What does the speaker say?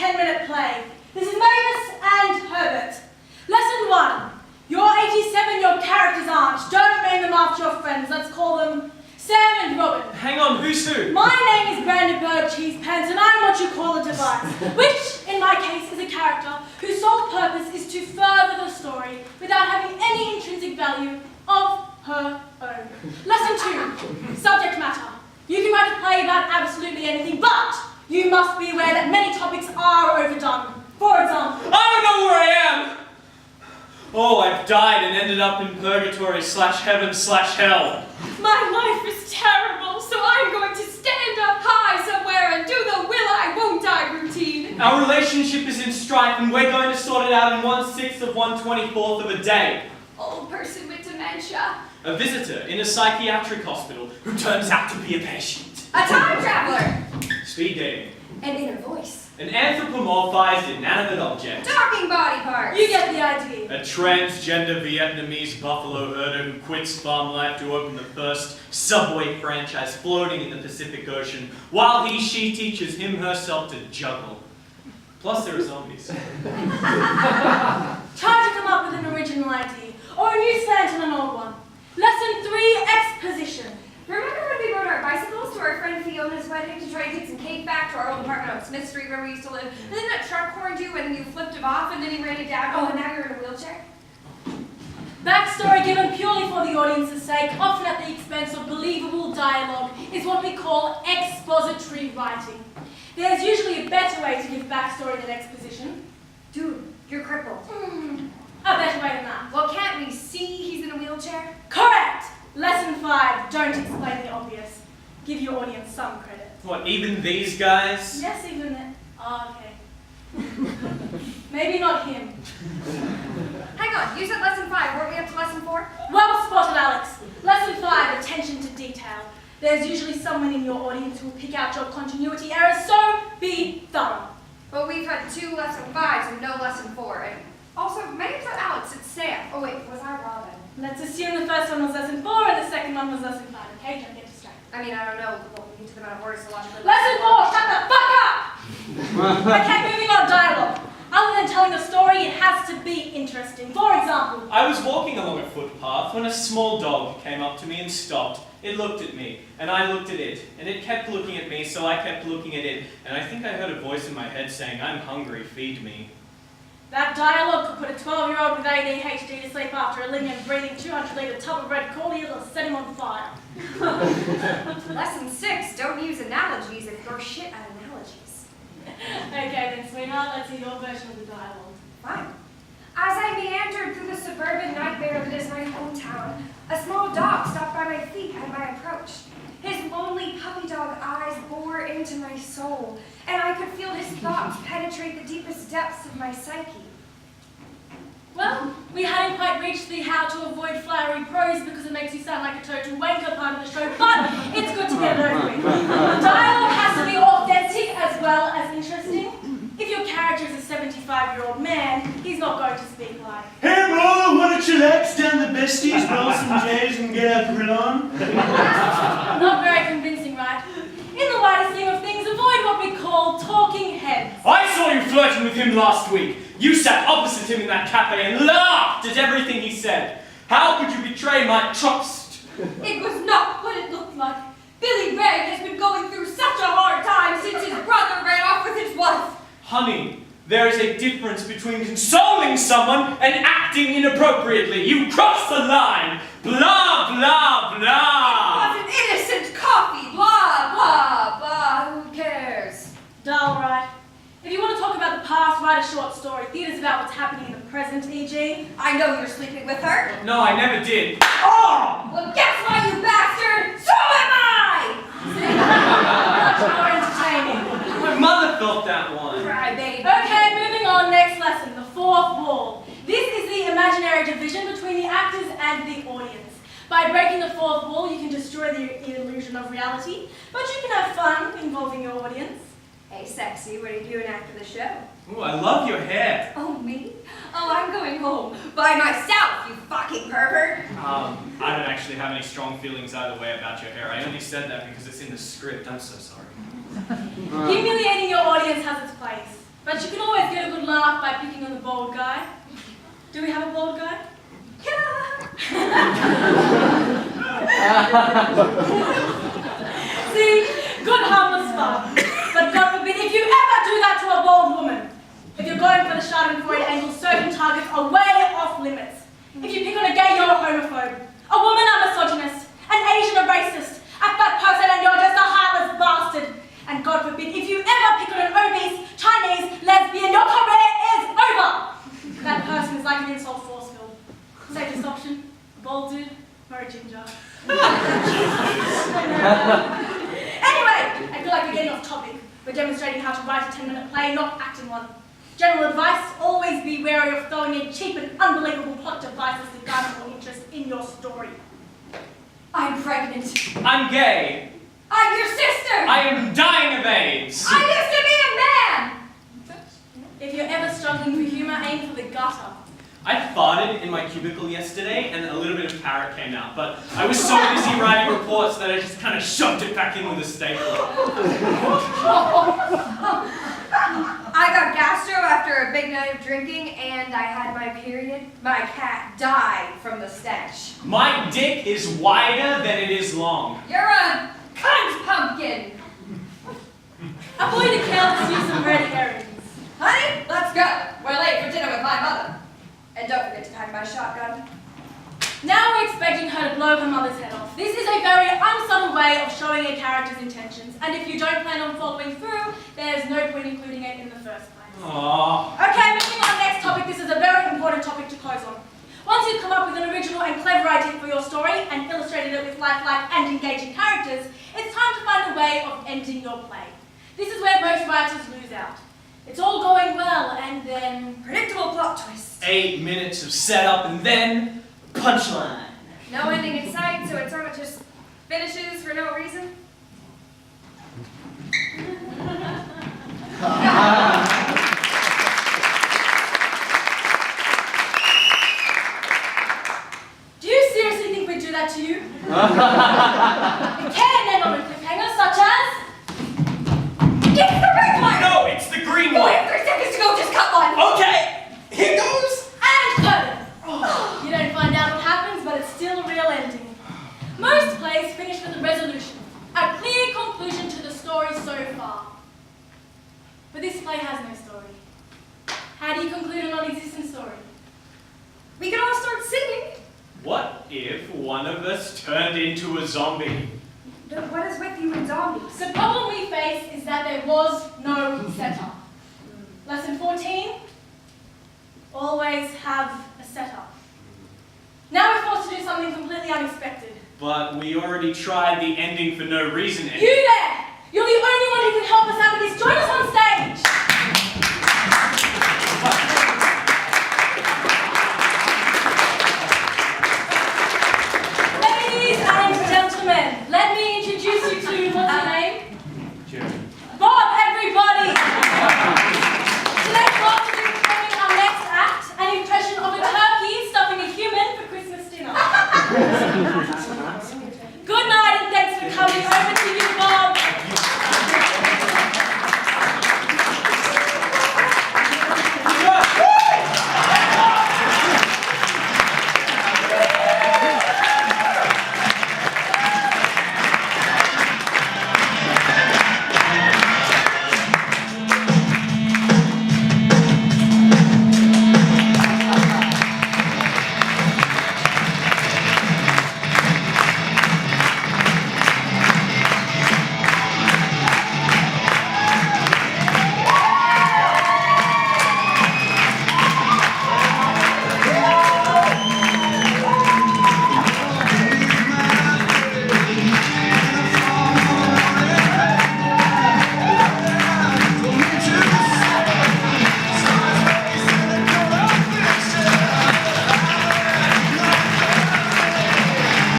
10-minute play. This is Mavis and Herbert. Lesson 1. You're 87, your characters aren't. Don't name them after your friends. Let's call them Sam and Robin. Hang on, who's who? My name is Brandenburg Cheese Pants, and I'm what you call a device, which, in my case, is a character whose sole purpose is to further the story without having any intrinsic value of her own. Lesson 2. Subject matter. You can write a play about absolutely anything, but you must be aware that many topics are overdone. For example, I don't know where I am! Oh, I've died and ended up in purgatory/heaven/hell. My life is terrible, so I'm going to stand up high somewhere and do the will I won't I routine. Our relationship is in strife and we're going to sort it out in 1/6 of 1/24 of a day. Old person with dementia. A visitor in a psychiatric hospital who turns out to be a patient. A time traveler. Speed dating. An inner voice. An anthropomorphized inanimate object. Talking body parts. you get the idea. A transgender Vietnamese buffalo herder who quits farm life to open the first Subway franchise floating in the Pacific Ocean while she teaches him herself to juggle. Plus there are zombies. Try to come up with an original idea, or a new slant on an old one. Lesson 3, exposition. Remember when we rode our bicycles to our friend Fiona's wedding to try and take some cake back to our old apartment on Smith Street where we used to live? And then that truck horned you and you flipped him off and then he ran it down. Oh, and now you're in a wheelchair? Backstory given purely for the audience's sake, often at the expense of believable dialogue, is what we call expository writing. There's usually a better way to give backstory than exposition. Dude, you're crippled. A better way than that. Well, can't we see he's in a wheelchair? Correct! Lesson 5, don't explain the obvious. Give your audience some credit. What, even these guys? Yes, even that. Oh, okay. Maybe not him. Hang on, you said lesson 5. Weren't we up to lesson 4? Well spotted, Alex. Lesson 5, attention to detail. There's usually someone in your audience who will pick out your continuity errors, so be thorough. But we've had 2 lesson 5s and no lesson 4. And also, my name's not Alex, it's Sam. Oh wait, was I Robin? Let's assume the first one was lesson 4 and the second one was lesson 5, okay? Don't get distracted. I mean, I don't know. Well, we need to them out of order, so logically. Lesson 4, shut the fuck up! Okay, moving on, dialogue. Other than telling a story, it has to be interesting. For example, I was walking along a footpath when a small dog came up to me and stopped. It looked at me, and I looked at it, and it kept looking at me, so I kept looking at it, and I think I heard a voice in my head saying, "I'm hungry, feed me." that dialogue could put a 12-year-old with ADHD to sleep after a linear breathing 200-litre tub of red cordial or set him on fire. Lesson 6, don't use analogies if you're shit at analogies. Okay then, sweetheart, let's hear your version of the dialogue. Fine. As I meandered through the suburban nightmare that is my hometown, a small dog stopped by my feet at my approach. His lonely puppy dog eyes bore into my soul, and I could feel his thoughts penetrate the deepest depths of my psyche. Well, we hadn't quite reached the how to avoid flowery prose because it makes you sound like a total wanker part of the show, but it's good to get it over with. The dialogue has to be authentic as well as interesting. If your character is a 75-year-old man, he's not going to speak like, "Hey bro, why don't you let's stand the besties, roll some J's and get our grill on?" not very convincing, right? In the wider scheme of things, avoid what we call talking heads. I saw you flirting with him last week. You sat opposite him in that cafe and laughed at everything he said. How could you betray my trust? It was not what it looked like. Billy Ray has been going through such a hard time since his brother ran off with his wife. Honey, there is a difference between consoling someone and acting inappropriately. You crossed the line. Blah, blah, blah. It was an innocent coffee. Blah, blah, blah. Who cares? Dull, right? If you want to talk about the past, write a short story. Theatre's about what's happening in the present, e.g. I know you're sleeping with her. No, I never did. Oh! Well, guess what, you bastard? So am I! Much more entertaining. My mother felt that one. Cry, baby. Okay, moving on, next lesson, the fourth wall. This is the imaginary division between the actors and the audience. By breaking the fourth wall, you can destroy the illusion of reality, but you can have fun involving your audience. Hey, sexy, what are you doing after the show? Ooh, I love your hair. Oh, me? Oh, I'm going home. By myself, you fucking pervert. I don't actually have any strong feelings either way about your hair. I only said that because it's in the script. I'm so sorry. Humiliating your audience has its place. But you can always get a good laugh by picking on the bald guy. Do we have a bald guy? See, good harmless fun. But God forbid, if you ever do that to a bald woman, if you're going for the Schadenfreude angle, certain targets are way off limits. If you pick on a gay, you're a homophobe. A woman, a misogynist. An Asian, a racist. A fat person, and you're just a heartless bastard. And God forbid, if you ever pick on an obese, Chinese, lesbian, your career is over. That person is like an insult force field. Safest option, a bald dude or a ginger. Anyway, I feel like we're getting off topic. We're demonstrating how to write a 10-minute play, not act in one. General advice, always be wary of throwing in cheap and unbelievable plot devices to garner more interest in your story. I'm pregnant. I'm gay. I'm your sister. I am dying of AIDS. I used to be a man. If you're ever struggling for humor, aim for the gutter. I farted in my cubicle yesterday and a little bit of parrot came out, but I was so busy writing reports that I just kind of shoved it back in with a stapler. I got gastro after a big night of drinking, and I had my period. My cat died from the stench. My dick is wider than it is long. You're a cunt pumpkin. Avoid a careless use of red herrings. Honey, let's go. We're late for dinner with my mother. And don't forget to pack my shotgun. Now we're expecting her to blow her mother's head off. This is a very unsubtle way of showing a character's intentions, and if you don't plan on following through, there's no point including it in the first place. Aww. Okay, moving on to the next topic. This is a very important topic to close on. Once you've come up with an original and clever idea for your story and illustrated it with lifelike and engaging characters, it's time to find a way of ending your play. This is where most writers lose out. It's all going well, and then Predictable plot twist. 8 minutes of setup and then punchline. No ending in sight, so it sort of just finishes for no reason. do you seriously think we'd do that to you? It can end on a cliffhanger, such as... It's the red one! No, it's the green You one. have 3 seconds to go, just cut one! Okay, here goes. And curtain! You don't find out what happens, but it's still a real ending. Most plays finish with a resolution, a clear conclusion to the story so far. But this play has no story. How do you conclude a non-existent story? We can all start singing. What if one of us turned into a zombie? But what is with you and zombies? The problem we face is that there was no setup. Lesson 14, always have a setup. Now we're forced to do something completely unexpected. But we already tried the ending for no reason. You there! You're the only one who can help us out with this. Join